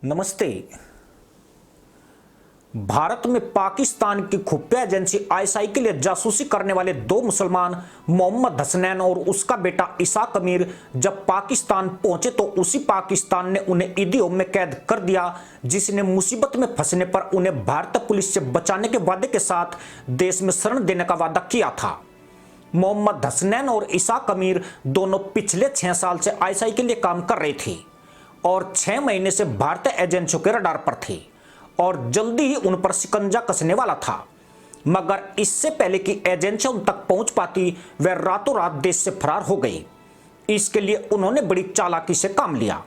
नमस्ते। भारत में पाकिस्तान की खुफिया एजेंसी आईएसआई के लिए जासूसी करने वाले दो मुसलमान मोहम्मद हसनैन और उसका बेटा इसाक अमीर जब पाकिस्तान पहुंचे तो उसी पाकिस्तान ने उन्हें ईदीओ में कैद कर दिया, जिसने मुसीबत में फंसने पर उन्हें भारतीय पुलिस से बचाने के वादे के साथ देश में शरण देने का वादा किया था। मोहम्मद हसनैन और इसाक अमीर दोनों पिछले 6 साल से आईएसआई के लिए काम कर रहे थे और 6 महीने से भारतीय एजेंसियों के रडार पर थे और जल्दी ही उन पर शिकंजा कसने वाला था। मगर इससे पहले कि एजेंसियां उन तक पहुंच पाती, वे रातों रात देश से फरार हो गई। इसके लिए उन्होंने बड़ी चालाकी से काम लिया।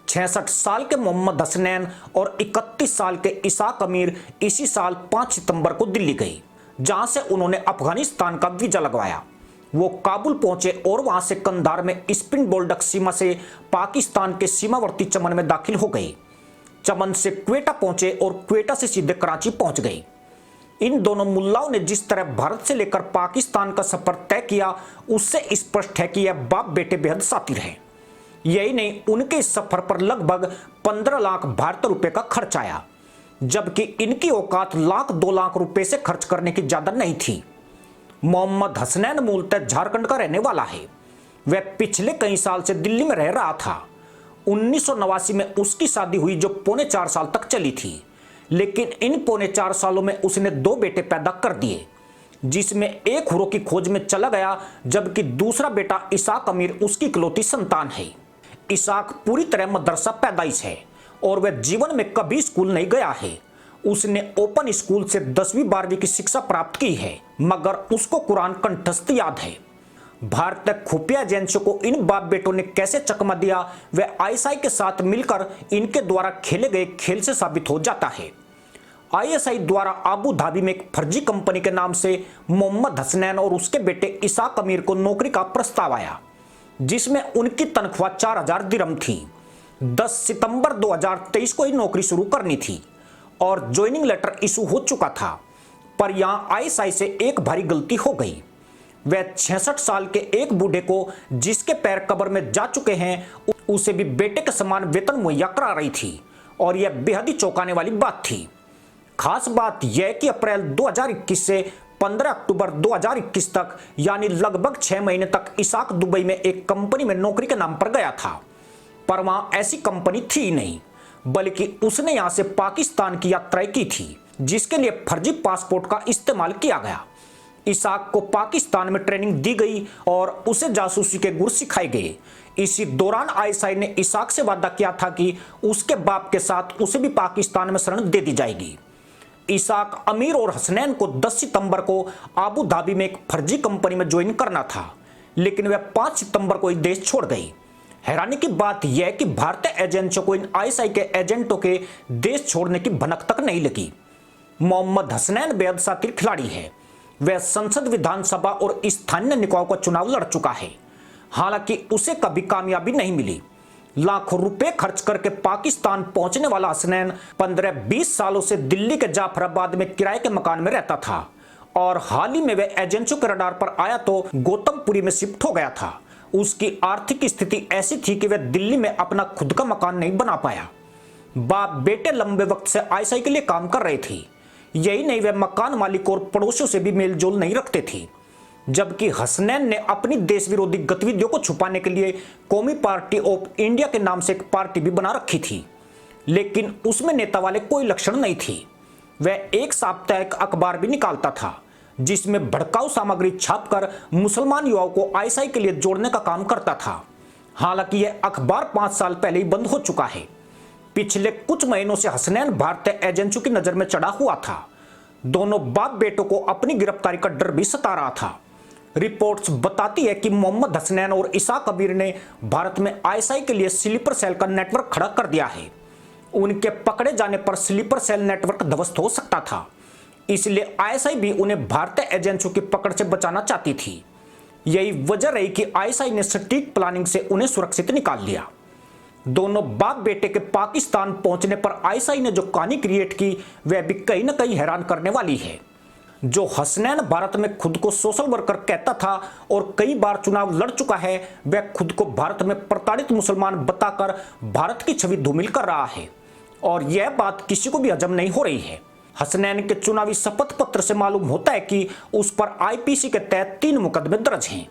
66 साल के मोहम्मद हसनैन और 31 साल के इसाक अमीर इसी साल 5 सितंबर को दिल्ली गए, जहां से उन्होंने अफगानिस्तान का वीजा लगवाया। वो काबुल पहुंचे और वहां से कंधार में स्प्रिंग बोल्डक सीमा से पाकिस्तान के सीमावर्ती चमन में दाखिल हो गए। चमन से क्वेटा पहुंचे और क्वेटा से सीधे कराची पहुंच गए। इन दोनों मुल्लाओं ने जिस तरह भारत से लेकर पाकिस्तान का सफर तय किया, उससे स्पष्ट है कि यह बाप बेटे बेहद शातिर हैं। यही नहीं, उनके इस सफर पर लगभग 15 लाख भारतीय रुपए का खर्च आया, जबकि इनकी औकात लाख 2 लाख रुपए से खर्च करने की ज्यादा नहीं थी। मोहम्मद हसनैन मूलतः झारखंड का रहने वाला है। वह पिछले कई साल से दिल्ली में रह रहा था। 1989 में उसकी शादी हुई, जो पौने 4 साल तक चली थी, लेकिन इन पौने 4 सालों में उसने 2 बेटे पैदा कर दिए, जिसमें एक हुरो की खोज में चला गया, जबकि दूसरा बेटा इसाक अमीर उसकी इकलौती संतान है। इसाक पूरी तरह मदरसा पैदाइश है और वह जीवन में कभी स्कूल नहीं गया है। उसने ओपन स्कूल से 10वीं 12वीं की शिक्षा प्राप्त की है, मगर उसको कुरान कंठस्थ याद है। भारतीय खुफिया एजेंसियों को इन बाप बेटों ने कैसे चकमा दिया, वह आईएसआई के साथ मिलकर इनके द्वारा खेले गए खेल से साबित हो जाता है। आईएसआई द्वारा आबू धाबी में एक फर्जी कंपनी के नाम से मोहम्मद हसनैन और उसके बेटे इसाक अमीर को नौकरी का प्रस्ताव आया, जिसमें उनकी तनख्वाह 4000 दिरहम थी। 10 सितंबर 2023 को ही नौकरी शुरू करनी थी और ज्वाइनिंग लेटर इशू हो चुका था। पर यहां आईएसआई से एक भारी गलती हो गई। वह 66 साल के एक बूढ़े को, जिसके पैर कब्र में जा चुके हैं, उसे भी बेटे के समान वेतन मुहैया करा रही थी और यह बेहद ही चौंकाने वाली बात थी। खास बात यह कि अप्रैल 2021 से 15 अक्टूबर 2021 तक, यानी लगभग 6 महीने तक इसाक दुबई में एक कंपनी में नौकरी के नाम पर गया था, पर वहां ऐसी कंपनी थी नहीं, बल्कि उसने यहां से पाकिस्तान की यात्राएं की थी, जिसके लिए फर्जी पासपोर्ट का इस्तेमाल किया गया। इसाक को पाकिस्तान में ट्रेनिंग दी गई और उसे जासूसी के गुर सिखाए गए। इसी दौरान आईएसआई ने इसाक से वादा किया था कि उसके बाप के साथ उसे भी पाकिस्तान में शरण दे दी जाएगी। इसाक अमीर और हसनैन को 10 सितंबर को आबू धाबी में एक फर्जी कंपनी में ज्वाइन करना था, लेकिन वह 5 सितंबर को ही देश छोड़ गई। हैरानी की बात यह कि भारतीय एजेंसियों को इन आईएसआई के एजेंटों के देश छोड़ने की भनक तक नहीं लगी। मोहम्मद हसनैन बेहद शातिर खिलाड़ी है। वह संसद, विधानसभा और स्थानीय निकायों का चुनाव लड़ चुका है, हालांकि उसे कभी कामयाबी नहीं मिली। लाखों रुपए खर्च करके पाकिस्तान पहुंचने वाला हसनैन 15-20 सालों से दिल्ली के जाफराबाद में किराए के मकान में रहता था और हाल ही में वह एजेंसियों के रडार पर आया तो गौतमपुरी में शिफ्ट हो गया था। उसकी आर्थिक स्थिति ऐसी थी कि वह दिल्ली में अपना खुद का मकान नहीं बना पाया। बाप बेटे लंबे वक्त से आईएसआई के लिए काम कर रहे थे। यही नहीं, वह मकान मालिक और पड़ोसियों से भी मेलजोल नहीं रखते थे, जबकि हसनैन ने अपनी देश विरोधी गतिविधियों को छुपाने के लिए कौमी पार्टी ऑफ इंडिया के नाम से एक पार्टी भी बना रखी थी, लेकिन उसमें नेता वाले कोई लक्षण नहीं थी। वह एक साप्ताहिक अखबार भी निकालता था, जिसमें भड़काऊ सामग्री छापकर मुसलमान युवाओं को आईएसआई के लिए जोड़ने का काम करता था। हालांकि यह अखबार 5 साल पहले ही बंद हो चुका है। पिछले कुछ महीनों से हसनैन भारतीय एजेंसियों की नजर में चढ़ा हुआ था। दोनों बाप बेटों को अपनी गिरफ्तारी का डर भी सता रहा था। रिपोर्ट्स बताती है कि मोहम्मद हसनैन और इसाक अमीर ने भारत में आईएसआई के लिए स्लीपर सेल का नेटवर्क खड़ा कर दिया है। उनके पकड़े जाने पर स्लीपर सेल नेटवर्क ध्वस्त हो सकता था, इसलिए आईएसआई भी उन्हें भारतीय एजेंसियों की पकड़ से बचाना चाहती थी। यही वजह रही कि आईएसआई ने सटीक प्लानिंग से उन्हें सुरक्षित निकाल लिया। दोनों बाप बेटे के पाकिस्तान पहुंचने पर आईएसआई ने जो कहानी क्रिएट की, वह भी कहीं ना कहीं हैरान करने वाली है। जो हसनैन भारत में खुद को सोशल वर्कर कहता था और कई बार चुनाव लड़ चुका है, वह खुद को भारत में प्रताड़ित मुसलमान बताकर भारत की छवि धूमिल कर रहा है। और यह बात किसी को भी हजम नहीं हो रही है। हसनैन के चुनावी शपथ पत्र से मालूम होता है कि उस पर आईपीसी के तहत 3 मुकदमे दर्ज हैं।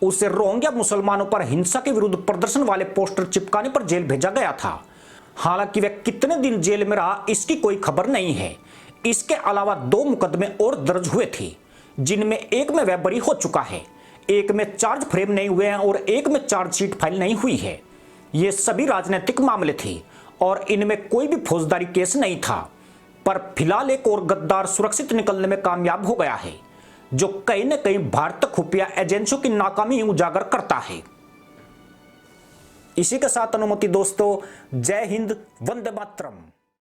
उसे रोहिंग्या मुसलमानों पर हिंसा के विरुद्ध प्रदर्शन वाले पोस्टर चिपकाने पर जेल भेजा गया था। हालांकि वह कितने दिन जेल में रहा इसकी कोई खबर नहीं है। इसके अलावा 2 मुकदमे और दर्ज हुए थे, जिनमें एक में वह बरी हो चुका है, एक में चार्ज फ्रेम नहीं हुए हैं और एक में चार्जशीट फाइल नहीं हुई है। ये सभी राजनीतिक मामले थे और इनमें कोई भी फौजदारी केस नहीं था। पर फिलहाल एक और गद्दार सुरक्षित निकलने में कामयाब हो गया है, जो कहीं न कहीं भारतीय खुफिया एजेंसियों की नाकामी उजागर करता है। इसी के साथ अनुमति दोस्तों, जय हिंद, वंदे मातरम।